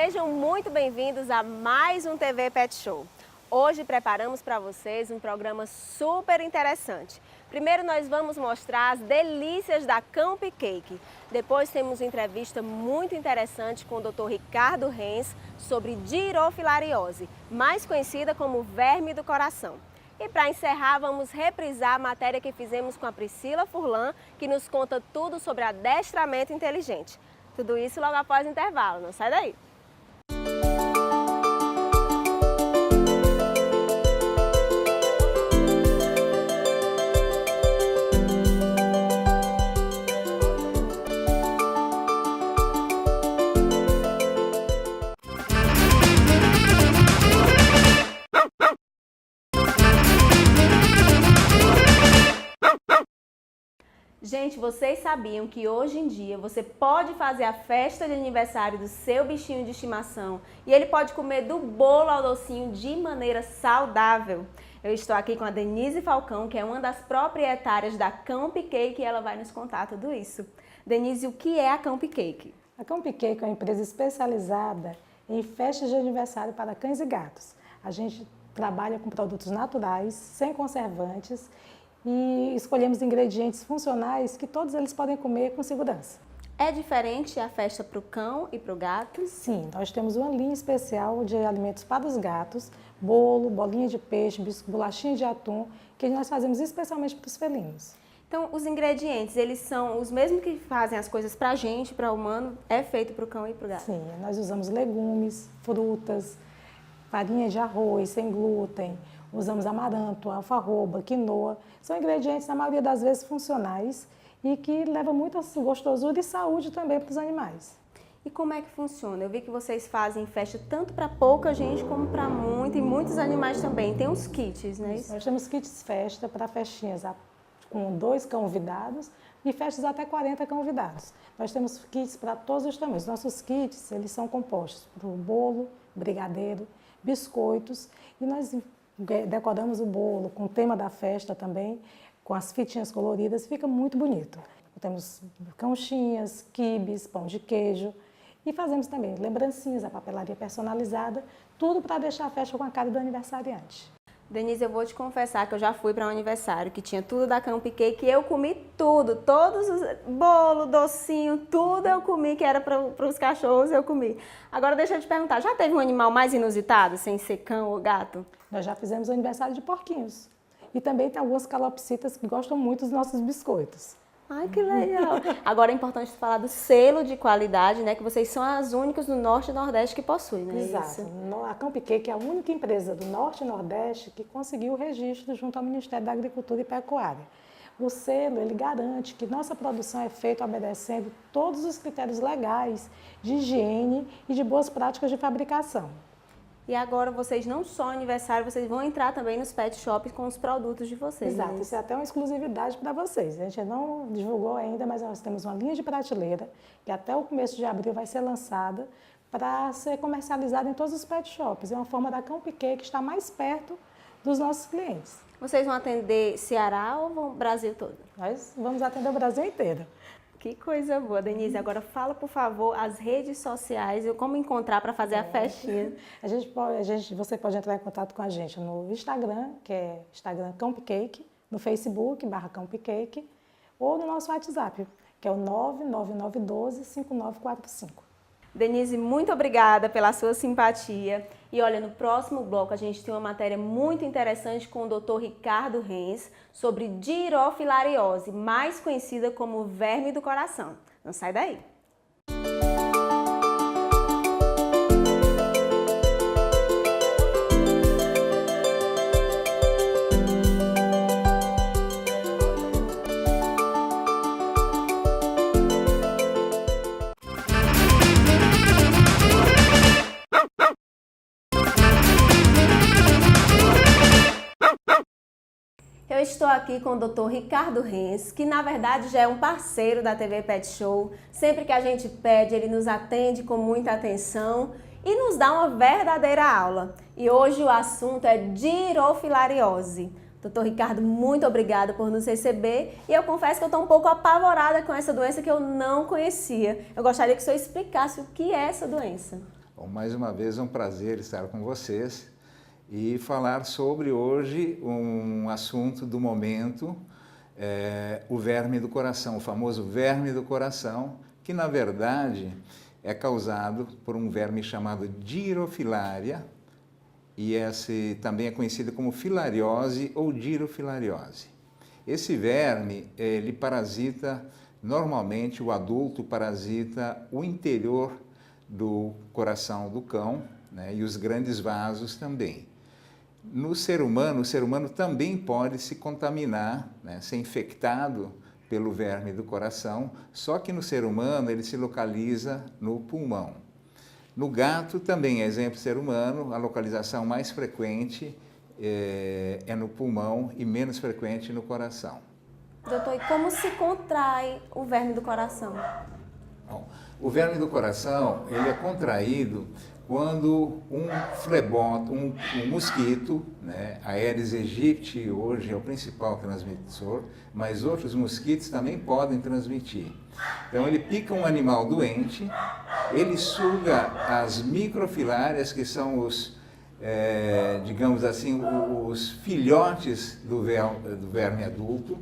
Sejam muito bem-vindos a mais um TV Pet Show. Hoje preparamos para vocês um programa super interessante. Primeiro nós vamos mostrar as delícias da Camp Cake. Depois temos uma entrevista muito interessante com o Dr. Ricardo Renz sobre girofilariose, mais conhecida como verme do coração. E para encerrar, vamos reprisar a matéria que fizemos com a Priscila Furlan, que nos conta tudo sobre adestramento inteligente. Tudo isso logo após o intervalo, não sai daí! Gente, vocês sabiam que hoje em dia você pode fazer a festa de aniversário do seu bichinho de estimação e ele pode comer do bolo ao docinho de maneira saudável? Eu estou aqui com a Denise Falcão, que é uma das proprietárias da Camp Cake, e ela vai nos contar tudo isso. Denise, o que é a Camp Cake? A Camp Cake é uma empresa especializada em festas de aniversário para cães e gatos. A gente trabalha com produtos naturais, sem conservantes, e escolhemos ingredientes funcionais que todos eles podem comer com segurança. É diferente a festa para o cão e para o gato? Sim, nós temos uma linha especial de alimentos para os gatos, bolo, bolinha de peixe, bolachinha de atum, que nós fazemos especialmente para os felinos. Então, os ingredientes, eles são os mesmos que fazem as coisas para a gente, para o humano, é feito para o cão e para o gato? Sim, nós usamos legumes, frutas, farinha de arroz sem glúten, usamos amaranto, alfarroba, quinoa. São ingredientes, na maioria das vezes, funcionais e que levam muita gostosura e saúde também para os animais. E como é que funciona? Eu vi que vocês fazem festa tanto para pouca gente como para muita e muitos animais também. Tem uns kits, né? Nós temos kits festa para festinhas com 2 convidados e festas até 40 convidados. Nós temos kits para todos os tamanhos. Nossos kits, eles são compostos por bolo, brigadeiro, biscoitos e nós decoramos o bolo com o tema da festa também, com as fitinhas coloridas, fica muito bonito. Temos conchinhas, quibes, pão de queijo e fazemos também lembrancinhas, a papelaria personalizada, tudo para deixar a festa com a cara do aniversariante. Denise, eu vou te confessar que eu já fui para um aniversário que tinha tudo da Camp Cake e eu comi tudo, todos os bolo, docinho, tudo eu comi que era para os cachorros, eu comi. Agora deixa eu te perguntar, já teve um animal mais inusitado, sem ser cão ou gato? Nós já fizemos o aniversário de porquinhos e também tem algumas calopsitas que gostam muito dos nossos biscoitos. Ai, que legal! Agora é importante falar do selo de qualidade, né? Que vocês são as únicas do Norte e Nordeste que possuem, né? Exato. Isso. A Camp Cake é a única empresa do Norte e Nordeste que conseguiu o registro junto ao Ministério da Agricultura e Pecuária. O selo, ele garante que nossa produção é feita obedecendo todos os critérios legais de higiene e de boas práticas de fabricação. E agora vocês não só aniversário, vocês vão entrar também nos pet shops com os produtos de vocês. Exato, né? isso é até uma exclusividade para vocês. A gente não divulgou ainda, mas nós temos uma linha de prateleira que até o começo de abril vai ser lançada para ser comercializada em todos os pet shops. É uma forma da Camp Cake estar mais perto dos nossos clientes. Vocês vão atender Ceará ou vão Brasil todo? Nós vamos atender o Brasil inteiro. Que coisa boa, Denise. Agora fala, por favor, as redes sociais e como encontrar para fazer a festinha. Você pode entrar em contato com a gente no Instagram, que é Instagram Camp Cake, no Facebook, /Camp Cake, ou no nosso WhatsApp, que é o 99912-5945. Denise, muito obrigada pela sua simpatia. E olha, no próximo bloco a gente tem uma matéria muito interessante com o Dr. Ricardo Renz sobre girofilariose, mais conhecida como verme do coração. Não sai daí! Eu estou aqui com o Dr. Ricardo Renz, que na verdade já é um parceiro da TV Pet Show. Sempre que a gente pede, ele nos atende com muita atenção e nos dá uma verdadeira aula. E hoje o assunto é girofilariose. Doutor Ricardo, muito obrigada por nos receber e eu confesso que eu estou um pouco apavorada com essa doença que eu não conhecia. Eu gostaria que o senhor explicasse o que é essa doença. Bom, mais uma vez é um prazer estar com vocês e falar sobre hoje um assunto do momento, o verme do coração, o famoso verme do coração, que na verdade é causado por um verme chamado Dirofilaria, e esse também é conhecido como filariose ou dirofilariose. Esse verme, ele parasita, normalmente o adulto parasita o interior do coração do cão, né, e os grandes vasos também. No ser humano, o ser humano também pode se contaminar, né, ser infectado pelo verme do coração, só que no ser humano ele se localiza no pulmão. No gato também, exemplo ser humano, a localização mais frequente é no pulmão e menos frequente no coração. Doutor, e como se contrai o verme do coração? Bom, o verme do coração ele é contraído quando um fleboto, um mosquito, né, a Aedes aegypti hoje é o principal transmissor, mas outros mosquitos também podem transmitir. Então ele pica um animal doente, ele suga as microfilárias, que são os, digamos assim, os filhotes do verme adulto.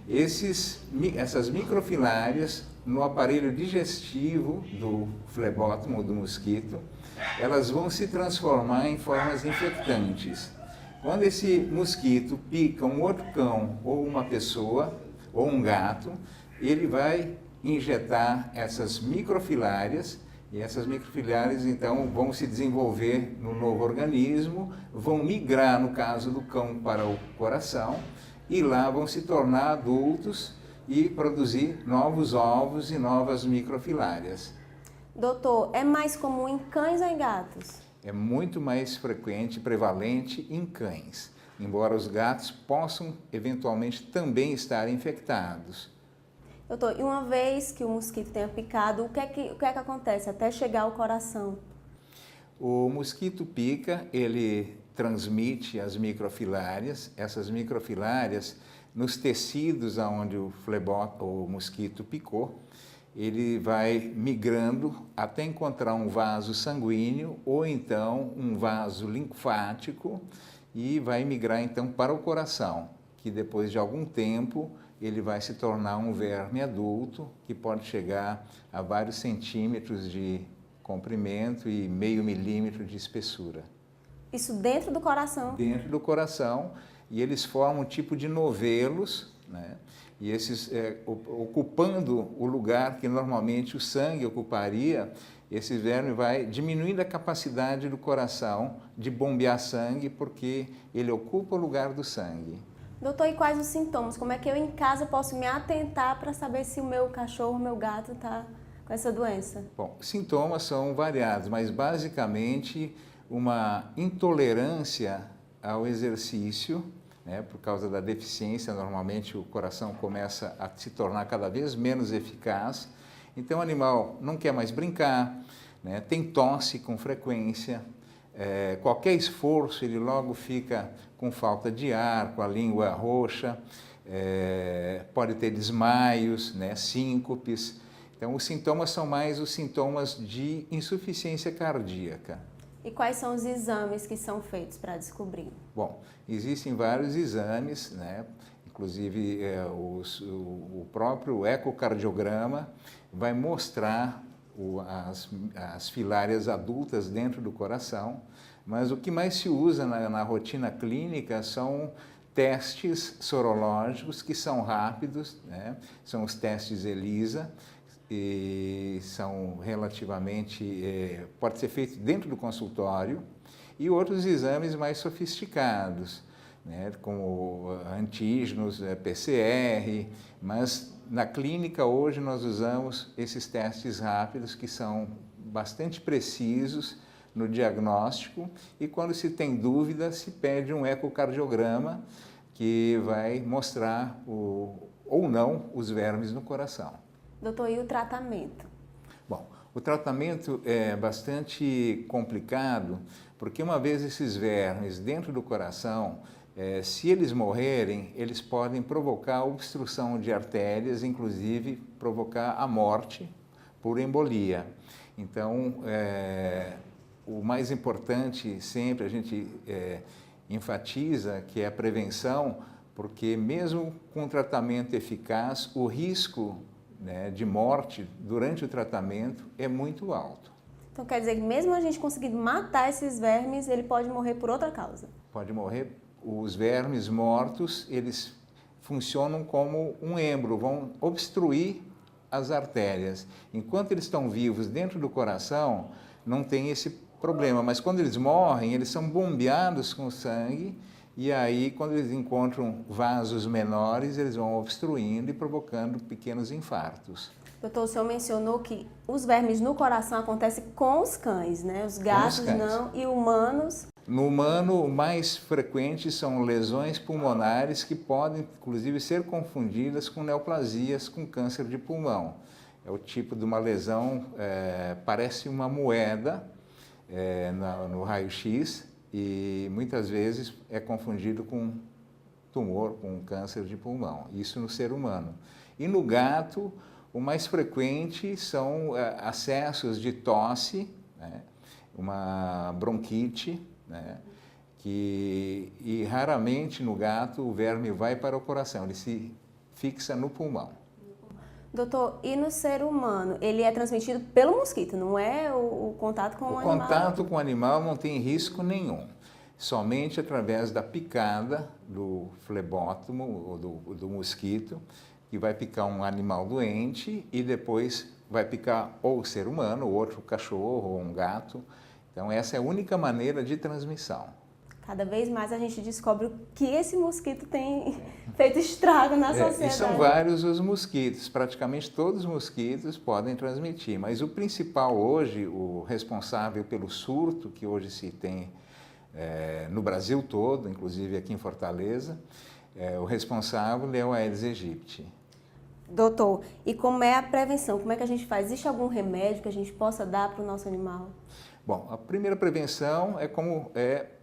Essas microfilárias, no aparelho digestivo do flebótomo, do mosquito, elas vão se transformar em formas infectantes. Quando esse mosquito pica um outro cão, ou uma pessoa, ou um gato, ele vai injetar essas microfilárias, e essas microfilárias então vão se desenvolver no novo organismo, vão migrar, no caso do cão, para o coração, e lá vão se tornar adultos e produzir novos ovos e novas microfilárias. Doutor, é mais comum em cães ou em gatos? É muito mais frequente, prevalente em cães, embora os gatos possam eventualmente também estar infectados. Doutor, e uma vez que o mosquito tenha picado, o que é que acontece até chegar ao coração? O mosquito pica, ele transmite as microfilárias. Essas microfilárias, nos tecidos onde o mosquito picou, ele vai migrando até encontrar um vaso sanguíneo ou então um vaso linfático e vai migrar então para o coração, que depois de algum tempo ele vai se tornar um verme adulto que pode chegar a vários centímetros de comprimento e meio milímetro de espessura. Isso dentro do coração? Dentro do coração, e eles formam um tipo de novelos, né? E esses, ocupando o lugar que normalmente o sangue ocuparia, esse verme vai diminuindo a capacidade do coração de bombear sangue, porque ele ocupa o lugar do sangue. Doutor, e quais os sintomas? Como é que eu em casa posso me atentar para saber se o meu cachorro, o meu gato está com essa doença? Bom, sintomas são variados, mas basicamente uma intolerância ao exercício, né, por causa da deficiência. Normalmente o coração começa a se tornar cada vez menos eficaz, então o animal não quer mais brincar, né, tem tosse com frequência, qualquer esforço ele logo fica com falta de ar, com a língua roxa, pode ter desmaios, né, síncopes. Então os sintomas são mais os sintomas de insuficiência cardíaca. E quais são os exames que são feitos para descobrir? Bom, existem vários exames, né? Inclusive o próprio ecocardiograma vai mostrar as filárias adultas dentro do coração, mas o que mais se usa na rotina clínica são testes sorológicos que são rápidos, né? São os testes ELISA, e são relativamente, pode ser feito dentro do consultório, e outros exames mais sofisticados, né, como antígenos, PCR, mas na clínica hoje nós usamos esses testes rápidos que são bastante precisos no diagnóstico, e quando se tem dúvida se pede um ecocardiograma que vai mostrar ou não os vermes no coração. Doutor, e o tratamento? Bom, o tratamento é bastante complicado, porque uma vez esses vermes dentro do coração, se eles morrerem, eles podem provocar obstrução de artérias, inclusive provocar a morte por embolia. Então, o mais importante sempre a gente enfatiza que é a prevenção, porque mesmo com tratamento eficaz, o risco, né, de morte durante o tratamento é muito alto. Então quer dizer que mesmo a gente conseguindo matar esses vermes, ele pode morrer por outra causa? Pode morrer. Os vermes mortos, eles funcionam como um êmbolo, vão obstruir as artérias. Enquanto eles estão vivos dentro do coração, não tem esse problema, mas quando eles morrem, eles são bombeados com sangue e aí, quando eles encontram vasos menores, eles vão obstruindo e provocando pequenos infartos. Doutor, o senhor mencionou que os vermes no coração acontecem com os cães, né? Os gatos não, e humanos? No humano, o mais frequente são lesões pulmonares que podem, inclusive, ser confundidas com neoplasias, com câncer de pulmão. É o tipo de uma lesão, parece uma moeda no raio-x e muitas vezes é confundido com tumor, com câncer de pulmão. Isso no ser humano. E no gato, o mais frequente são acessos de tosse, né? Uma bronquite, né? E raramente no gato o verme vai para o coração, ele se fixa no pulmão. Doutor, e no ser humano, ele é transmitido pelo mosquito, não é o contato com o animal? O contato com o animal não tem risco nenhum, somente através da picada do flebótomo, ou do mosquito, que vai picar um animal doente e depois vai picar ou o ser humano, ou outro cachorro, ou um gato. Então essa é a única maneira de transmissão. Cada vez mais a gente descobre o que esse mosquito tem feito estrago na sociedade. E são vários os mosquitos, praticamente todos os mosquitos podem transmitir, mas o principal hoje, o responsável pelo surto que hoje se tem no Brasil todo, inclusive aqui em Fortaleza, o responsável é o Aedes aegypti. Doutor, e como é a prevenção? Como é que a gente faz? Existe algum remédio que a gente possa dar para o nosso animal? Bom, a primeira prevenção é como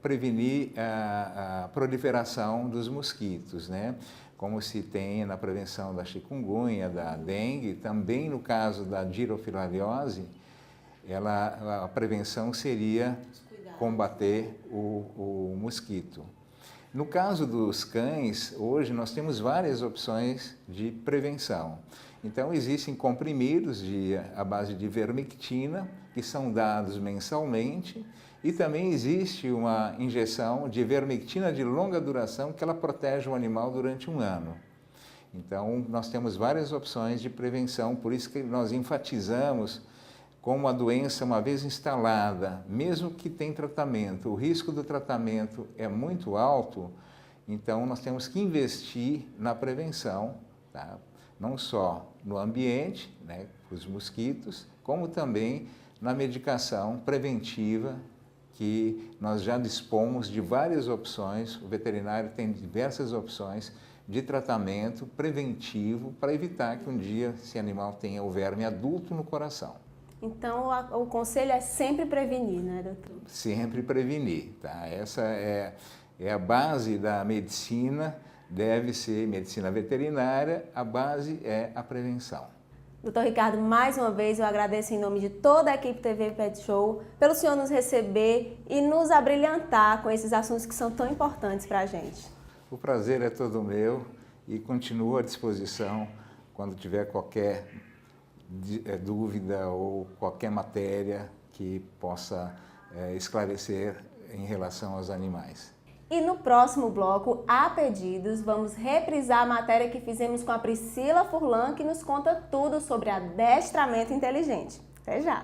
prevenir a proliferação dos mosquitos, né? Como se tem na prevenção da chikungunya, da dengue, também no caso da girofilariose, a prevenção seria combater o mosquito. No caso dos cães, hoje nós temos várias opções de prevenção. Então, existem comprimidos à base de vermectina, que são dados mensalmente, e também existe uma injeção de vermectina de longa duração, que ela protege o animal durante um ano. Então, nós temos várias opções de prevenção, por isso que nós enfatizamos como a doença, uma vez instalada, mesmo que tenha tratamento, o risco do tratamento é muito alto, então nós temos que investir na prevenção, tá? Não só no ambiente, né, para os mosquitos, como também na medicação preventiva, que nós já dispomos de várias opções, o veterinário tem diversas opções de tratamento preventivo para evitar que um dia esse animal tenha o verme adulto no coração. Então, o conselho é sempre prevenir, né, doutor? Sempre prevenir, tá? Essa é a base da medicina, deve ser medicina veterinária, a base é a prevenção. Doutor Ricardo, mais uma vez eu agradeço em nome de toda a equipe TV Pet Show pelo senhor nos receber e nos abrilhantar com esses assuntos que são tão importantes para a gente. O prazer é todo meu e continuo à disposição quando tiver qualquer dúvida ou qualquer matéria que possa esclarecer em relação aos animais. E no próximo bloco, a pedidos, vamos reprisar a matéria que fizemos com a Priscila Furlan, que nos conta tudo sobre adestramento inteligente. Até já!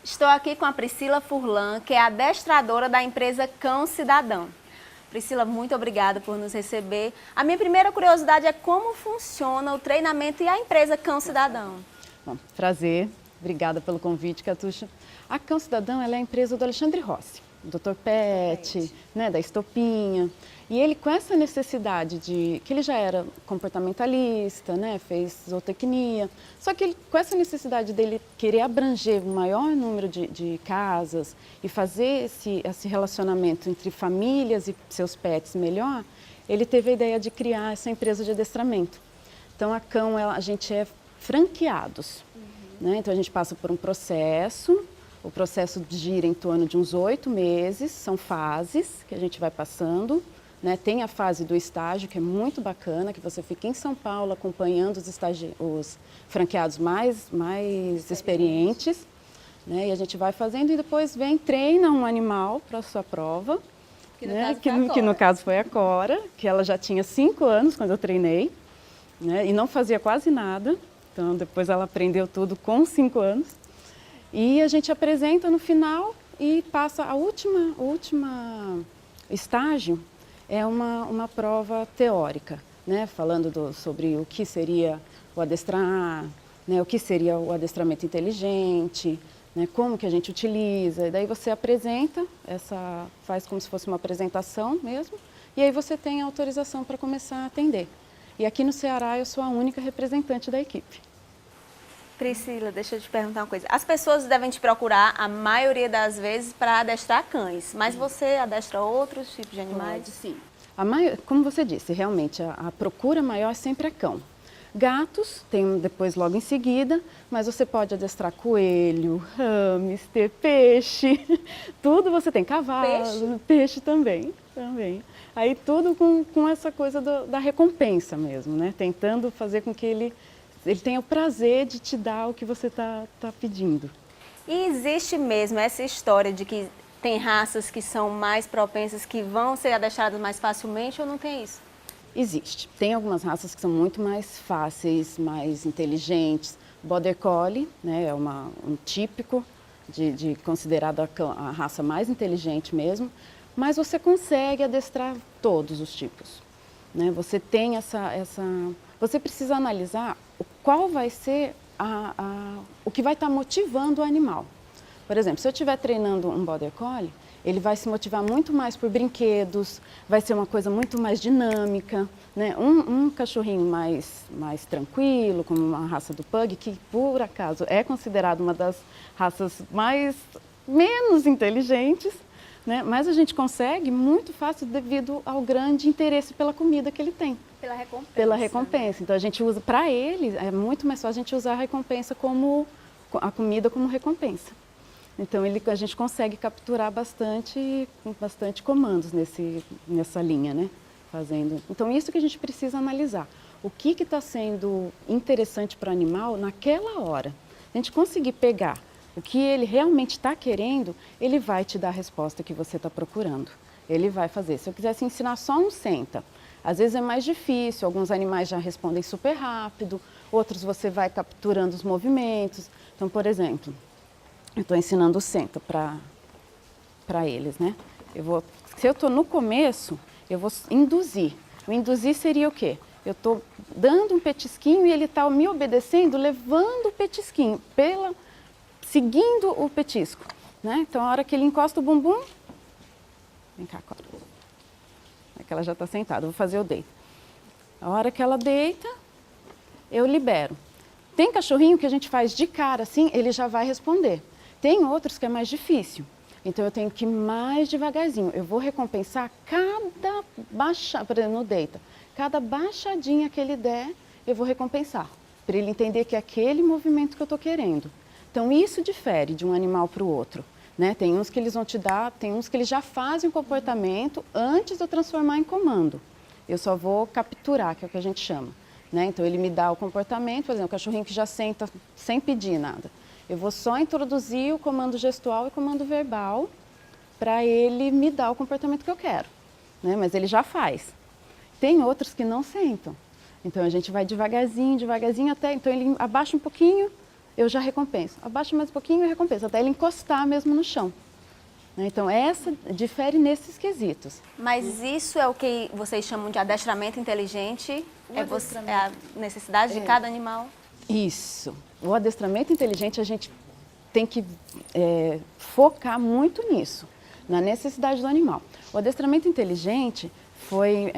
Estou aqui com a Priscila Furlan, que é adestradora da empresa Cão Cidadão. Priscila, muito obrigada por nos receber. A minha primeira curiosidade é como funciona o treinamento e a empresa Cão Cidadão. Bom, prazer. Obrigada pelo convite, Catuxa. A Cão Cidadão ela é a empresa do Alexandre Rossi. Dr. Pet, né, da estopinha. E ele com essa necessidade que ele já era comportamentalista, né, fez zootecnia, só que ele, com essa necessidade dele querer abranger o maior número de casas e fazer esse relacionamento entre famílias e seus pets melhor, ele teve a ideia de criar essa empresa de adestramento. Então a Cão, a gente é franqueados, né? Então a gente passa por um processo, o processo gira em torno de uns 8 meses, são fases que a gente vai passando. Né, tem a fase do estágio, que é muito bacana, que você fica em São Paulo acompanhando os franqueados mais experientes. Né, e a gente vai fazendo e depois treina um animal para a sua prova. Que no caso foi a Cora, que ela já tinha 5 anos quando eu treinei, né, e não fazia quase nada. Então depois ela aprendeu tudo com 5 anos. E a gente apresenta no final e passa o último estágio. É uma prova teórica, né? Falando sobre o que seria o adestrar, né? O que seria o adestramento inteligente, né? Como que a gente utiliza. E daí você apresenta, faz como se fosse uma apresentação mesmo, e aí você tem a autorização para começar a atender. E aqui no Ceará eu sou a única representante da equipe. Priscila, deixa eu te perguntar uma coisa. As pessoas devem te procurar a maioria das vezes para adestrar cães, mas você adestra outros tipos de animais? Pode, sim. Como você disse, realmente a procura maior sempre é cão. Gatos tem depois logo em seguida, mas você pode adestrar coelho, hamster, peixe, tudo você tem, cavalo, peixe também. Aí tudo com essa coisa da recompensa mesmo, né? Tentando fazer com que ele tenha o prazer de te dar o que você está pedindo. E existe mesmo essa história de que tem raças que são mais propensas, que vão ser adestradas mais facilmente, ou não tem isso? Existe. Tem algumas raças que são muito mais fáceis, mais inteligentes. Border Collie, né, é um típico de considerado a raça mais inteligente mesmo, mas você consegue adestrar todos os tipos. Né? Você tem Você precisa analisar qual vai ser o que vai estar motivando o animal. Por exemplo, se eu estiver treinando um Border Collie, ele vai se motivar muito mais por brinquedos, vai ser uma coisa muito mais dinâmica. Né? Um cachorrinho mais tranquilo, como uma raça do Pug, que por acaso é considerado uma das raças menos inteligentes, né? Mas a gente consegue muito fácil devido ao grande interesse pela comida que ele tem. Pela recompensa. Pela recompensa. Então a gente usa, para ele, é muito mais fácil a gente usar a comida como recompensa. Então a gente consegue capturar bastante comandos nessa linha, né? Então isso que a gente precisa analisar. O que está sendo interessante para o animal naquela hora. A gente conseguir pegar o que ele realmente está querendo, ele vai te dar a resposta que você está procurando. Ele vai fazer. Se eu quisesse ensinar só um senta, às vezes é mais difícil, alguns animais já respondem super rápido, outros você vai capturando os movimentos. Então, por exemplo, eu estou ensinando o senta para eles, né? Se eu estou no começo, eu vou induzir. O induzir seria o quê? Eu estou dando um petisquinho e ele está me obedecendo, levando o petisquinho, seguindo o petisco. Né? Então, a hora que ele encosta o bumbum, vem cá, Cora. É que ela já está sentada, vou fazer o deito. A hora que ela deita, eu libero. Tem cachorrinho que a gente faz de cara, assim, ele já vai responder. Tem outros que é mais difícil. Então, eu tenho que ir mais devagarzinho. Eu vou recompensar cada baixada, por exemplo, no deita. Cada baixadinha que ele der, eu vou recompensar. Para ele entender que é aquele movimento que eu estou querendo. Então, isso difere de um animal para o outro. Né? Tem uns que eles vão te dar, tem uns que eles já fazem o comportamento antes de eu transformar em comando. Eu só vou capturar, que é o que a gente chama. Né? Então, ele me dá o comportamento, por exemplo, o cachorrinho que já senta sem pedir nada. Eu vou só introduzir o comando gestual e o comando verbal para ele me dar o comportamento que eu quero. Né? Mas ele já faz. Tem outros que não sentam. Então, a gente vai devagarzinho, até... Então, ele abaixa um pouquinho, eu já recompenso. Abaixa mais um pouquinho, eu recompenso, até ele encostar mesmo no chão. Então, essa difere nesses quesitos. Mas isso é o que vocês chamam de adestramento inteligente? É a necessidade de cada animal? Isso. O adestramento inteligente, a gente tem que focar muito nisso. na necessidade do animal. O adestramento inteligente foi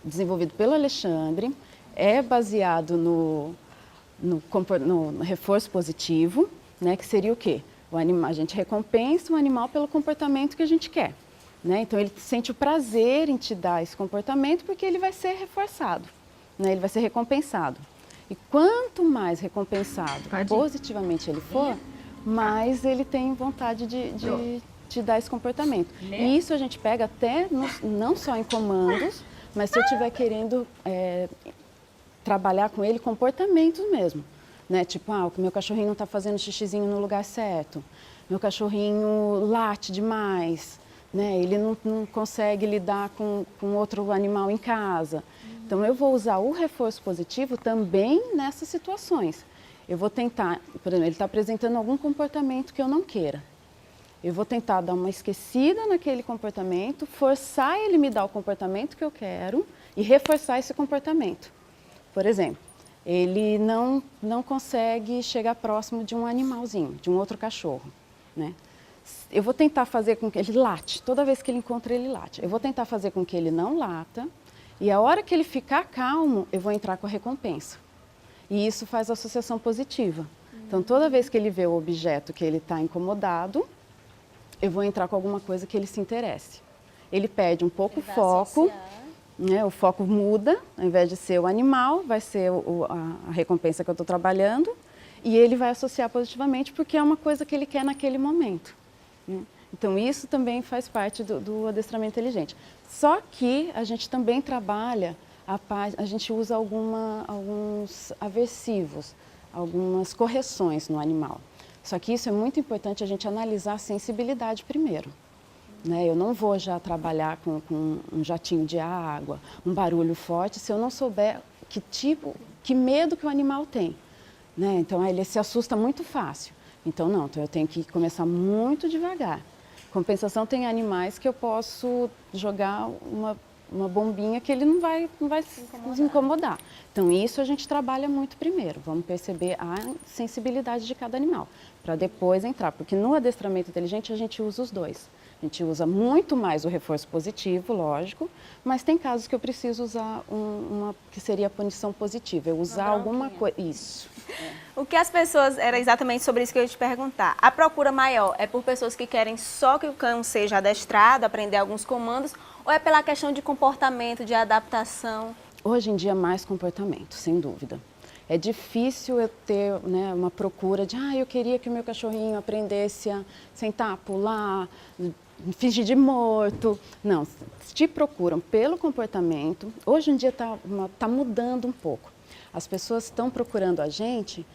desenvolvido pelo Alexandre, é baseado no reforço positivo, né, que seria o quê? A gente recompensa o animal pelo comportamento que a gente quer. Né? Então, ele sente o prazer em te dar esse comportamento porque ele vai ser reforçado, né? Ele vai ser recompensado. E quanto mais recompensado positivamente ele for, mais ele tem vontade de te dar esse comportamento. E isso a gente pega até, não só em comandos, mas se eu estiver querendo trabalhar com ele comportamentos mesmo. Né? Tipo, o meu cachorrinho não está fazendo xixizinho no lugar certo, meu cachorrinho late demais, né? Ele não consegue lidar com outro animal em casa. Então, eu vou usar o reforço positivo também nessas situações. Eu vou tentar, por exemplo, ele está apresentando algum comportamento que eu não queira. Eu vou tentar dar uma esquecida naquele comportamento, forçar ele me dar o comportamento que eu quero e reforçar esse comportamento. Por exemplo, ele não consegue chegar próximo de um animalzinho, de um outro cachorro, né? Eu vou tentar fazer com que ele late, toda vez que ele encontra ele late. Eu vou tentar fazer com que ele não lata e a hora que ele ficar calmo, eu vou entrar com a recompensa. E isso faz associação positiva. Então, toda vez que ele vê o objeto que ele está incomodado, eu vou entrar com alguma coisa que ele se interesse. Ele perde um pouco o foco, né? O foco muda, ao invés de ser o animal, vai ser a recompensa que eu estou trabalhando e ele vai associar positivamente porque é uma coisa que ele quer naquele momento. Então, isso também faz parte do adestramento inteligente. Só que a gente também trabalha, a gente usa alguns aversivos, algumas correções no animal. Só que isso é muito importante a gente analisar a sensibilidade primeiro. Né? Eu não vou já trabalhar com um jatinho de água, um barulho forte, se eu não souber que medo que o animal tem. Né? Então, ele se assusta muito fácil. Então, então eu tenho que começar muito devagar. Compensação, tem animais que eu posso jogar uma bombinha que ele não vai se incomodar. Então, isso a gente trabalha muito primeiro. Vamos perceber a sensibilidade de cada animal, para depois entrar. Porque no adestramento inteligente a gente usa os dois. A gente usa muito mais o reforço positivo, lógico, mas tem casos que eu preciso usar que seria a punição positiva. Eu usar alguma coisa. Isso. O que as pessoas, era exatamente sobre isso que eu ia te perguntar. A procura maior é por pessoas que querem só que o cão seja adestrado, aprender alguns comandos, ou é pela questão de comportamento, de adaptação? Hoje em dia, mais comportamento, sem dúvida. É difícil eu ter, né, uma procura de, eu queria que o meu cachorrinho aprendesse a sentar, pular, fingir de morto. Não, te procuram pelo comportamento. Hoje em dia tá mudando um pouco. As pessoas estão procurando a gente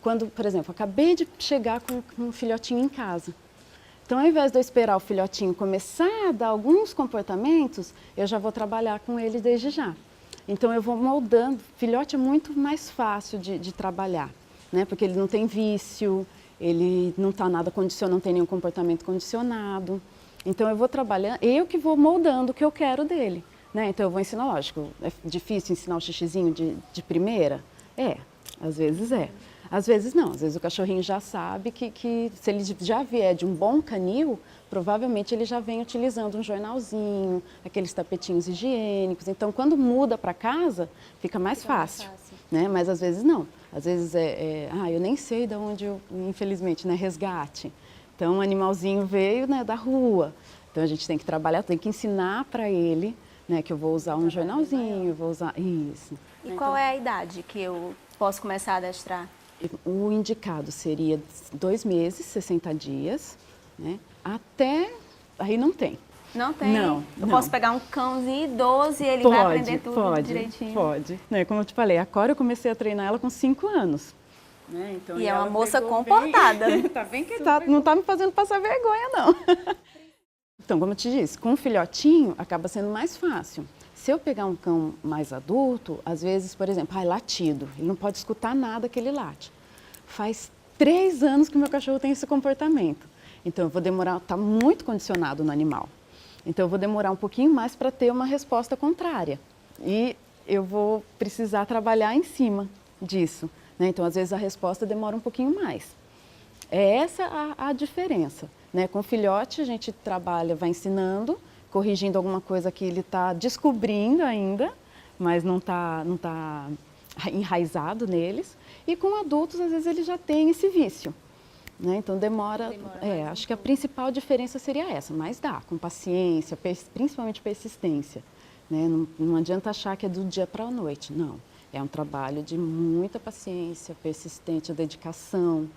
quando, por exemplo, acabei de chegar com um filhotinho em casa. Então, ao invés de eu esperar o filhotinho começar a dar alguns comportamentos, eu já vou trabalhar com ele desde já. Então, eu vou moldando. Filhote é muito mais fácil de trabalhar, né? Porque ele não tem vício, ele não está nada condicionado, não tem nenhum comportamento condicionado. Então, eu vou trabalhando, eu que vou moldando o que eu quero dele. Né? Então, eu vou ensinar, lógico, é difícil ensinar o xixizinho de primeira? Às vezes é. Às vezes não, às vezes o cachorrinho já sabe que se ele já vier de um bom canil, provavelmente ele já vem utilizando um jornalzinho, aqueles tapetinhos higiênicos. Então, quando muda para casa, fica mais fácil. Né? Mas às vezes não. Às vezes eu nem sei de onde eu, infelizmente, né, resgate. Então, o animalzinho veio, né, da rua. Então, a gente tem que trabalhar, tem que ensinar para ele, né, que eu vou usar um jornalzinho, vou usar isso. E qual é a idade que eu posso começar a adestrar? O indicado seria 2 meses, 60 dias, né? Até aí não tem. Não tem? Não. Eu posso pegar um cãozinho idoso e ele vai aprender tudo direitinho? Pode. Né? Como eu te falei, a Cora eu comecei a treinar ela com 5 anos. Né? Então, e é uma moça comportada. Tá bem que não tá me fazendo passar vergonha, não. Então, como eu te disse, com um filhotinho acaba sendo mais fácil. Se eu pegar um cão mais adulto, às vezes, por exemplo, latido, ele não pode escutar nada que ele late. Faz 3 anos que o meu cachorro tem esse comportamento. Então, eu vou demorar, está muito condicionado no animal. Então, eu vou demorar um pouquinho mais para ter uma resposta contrária. E eu vou precisar trabalhar em cima disso. Né? Então, às vezes, a resposta demora um pouquinho mais. É essa a diferença. né? Com filhote a gente trabalha, vai ensinando, corrigindo alguma coisa que ele está descobrindo ainda, mas não tá enraizado neles. E com adultos, às vezes, ele já tem esse vício, né? Então demora acho que a principal diferença seria essa, mas dá, com paciência, principalmente persistência, né? Não adianta achar que é do dia para a noite, não. É um trabalho de muita paciência, persistente, dedicação,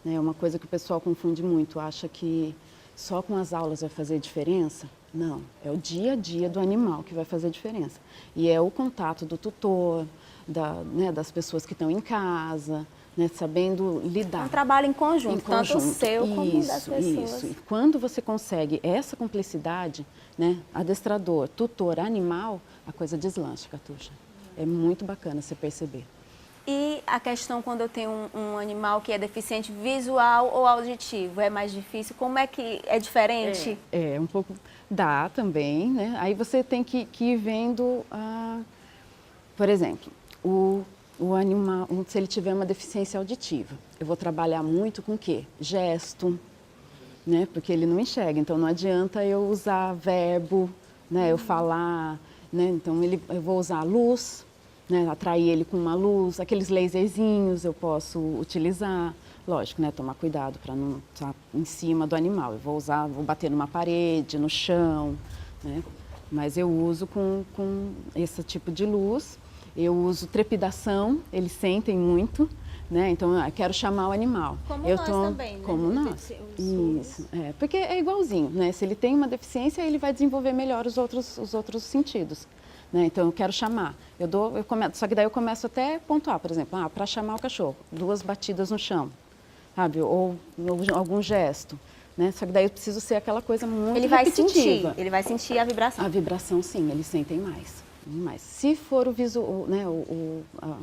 né? É uma coisa que o pessoal confunde muito, acha que só com as aulas vai fazer diferença. Não, é o dia a dia do animal que vai fazer diferença. E é o contato do tutor, das pessoas que estão em casa, né, sabendo lidar. É um trabalho em conjunto, tanto o seu como das pessoas. Isso. E quando você consegue essa cumplicidade, né, adestrador, tutor, animal, a coisa deslancha, Catuxa. É muito bacana você perceber. E a questão quando eu tenho um animal que é deficiente visual ou auditivo, é mais difícil? Como é que é diferente? É um pouco... Dá também, né? Aí você tem que ir vendo, por exemplo, o animal, se ele tiver uma deficiência auditiva, eu vou trabalhar muito com o quê? Gesto, né? Porque ele não enxerga, então não adianta eu usar verbo, né? Eu falar, né? Então eu vou usar luz, né? Atrair ele com uma luz, aqueles laserzinhos eu posso utilizar. Lógico, né? Tomar cuidado para não estar em cima do animal. Eu vou bater numa parede, no chão, né? Mas eu uso com esse tipo de luz. Eu uso trepidação, eles sentem muito, né? Então, eu quero chamar o animal. Como nós também, né? Como nós. Isso, porque é igualzinho, né? Se ele tem uma deficiência, ele vai desenvolver melhor os outros sentidos. Né? Então, eu quero chamar. Só que daí eu começo até a pontuar, por exemplo, para chamar o cachorro, 2 batidas no chão. Sabe? Ou algum gesto, né? Só que daí eu preciso ser aquela coisa muito repetitiva. Ele vai sentir a vibração. A vibração, sim, eles sentem mais. Se for né, a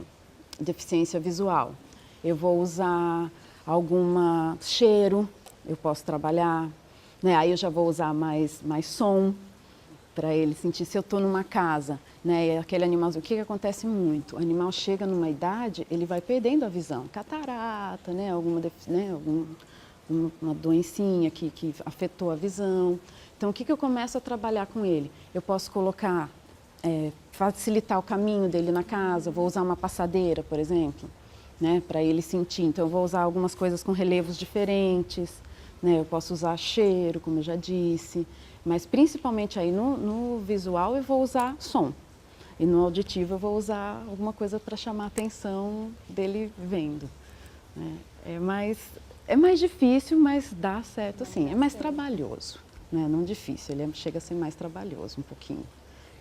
deficiência visual, eu vou usar algum cheiro, eu posso trabalhar, né? Aí eu já vou usar mais som, para ele sentir. Se eu estou numa casa, né, aquele animalzinho, o que acontece muito? O animal chega numa idade, ele vai perdendo a visão, catarata, né, uma doencinha que afetou a visão. Então, o que eu começo a trabalhar com ele? Eu posso colocar, facilitar o caminho dele na casa, eu vou usar uma passadeira, por exemplo, né, para ele sentir. Então, eu vou usar algumas coisas com relevos diferentes, né, eu posso usar cheiro, como eu já disse. Mas principalmente aí no visual eu vou usar som. E no auditivo eu vou usar alguma coisa para chamar a atenção dele vendo. Né? É mais difícil, mas dá certo sim. É mais trabalhoso, né? Não difícil, ele chega a ser mais trabalhoso um pouquinho.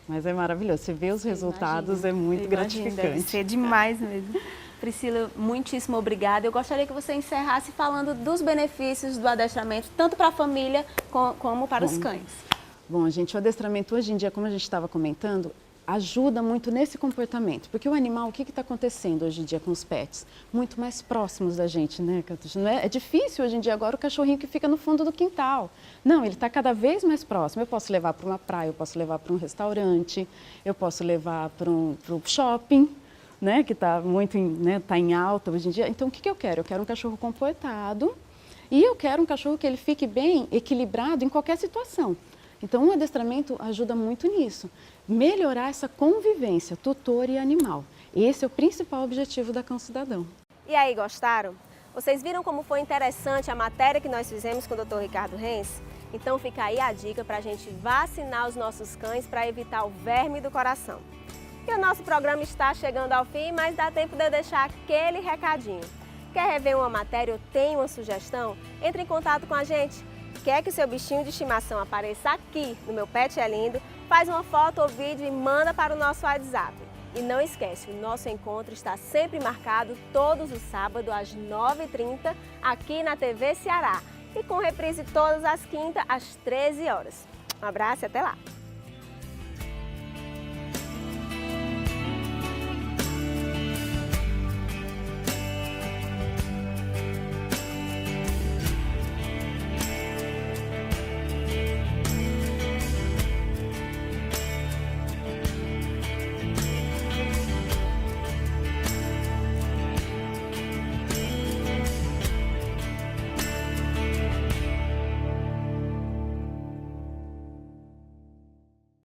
Mas é maravilhoso, você vê os resultados, é muito gratificante. Deve ser demais mesmo. Priscila, muitíssimo obrigada. Eu gostaria que você encerrasse falando dos benefícios do adestramento, tanto para a família como para os cães. Bom, gente, o adestramento hoje em dia, como a gente estava comentando, ajuda muito nesse comportamento. Porque o animal, o que está acontecendo hoje em dia com os pets? Muito mais próximos da gente, né, Catuxa? Não é difícil hoje em dia agora o cachorrinho que fica no fundo do quintal. Não, ele está cada vez mais próximo. Eu posso levar para uma praia, eu posso levar para um restaurante, eu posso levar para o shopping, né, que está muito tá em alta hoje em dia. Então, o que eu quero? Eu quero um cachorro comportado e eu quero um cachorro que ele fique bem equilibrado em qualquer situação. Então, o adestramento ajuda muito nisso. Melhorar essa convivência tutor e animal. Esse é o principal objetivo da Cão Cidadão. E aí, gostaram? Vocês viram como foi interessante a matéria que nós fizemos com o Dr. Ricardo Renz? Então, fica aí a dica para a gente vacinar os nossos cães para evitar o verme do coração. E o nosso programa está chegando ao fim, mas dá tempo de eu deixar aquele recadinho. Quer rever uma matéria ou tem uma sugestão? Entre em contato com a gente. Quer que o seu bichinho de estimação apareça aqui no Meu Pet é Lindo? Faz uma foto ou vídeo e manda para o nosso WhatsApp. E não esquece, o nosso encontro está sempre marcado todos os sábados às 9h30 aqui na TV Ceará. E com reprise todas as quintas às 13 horas. Um abraço e até lá!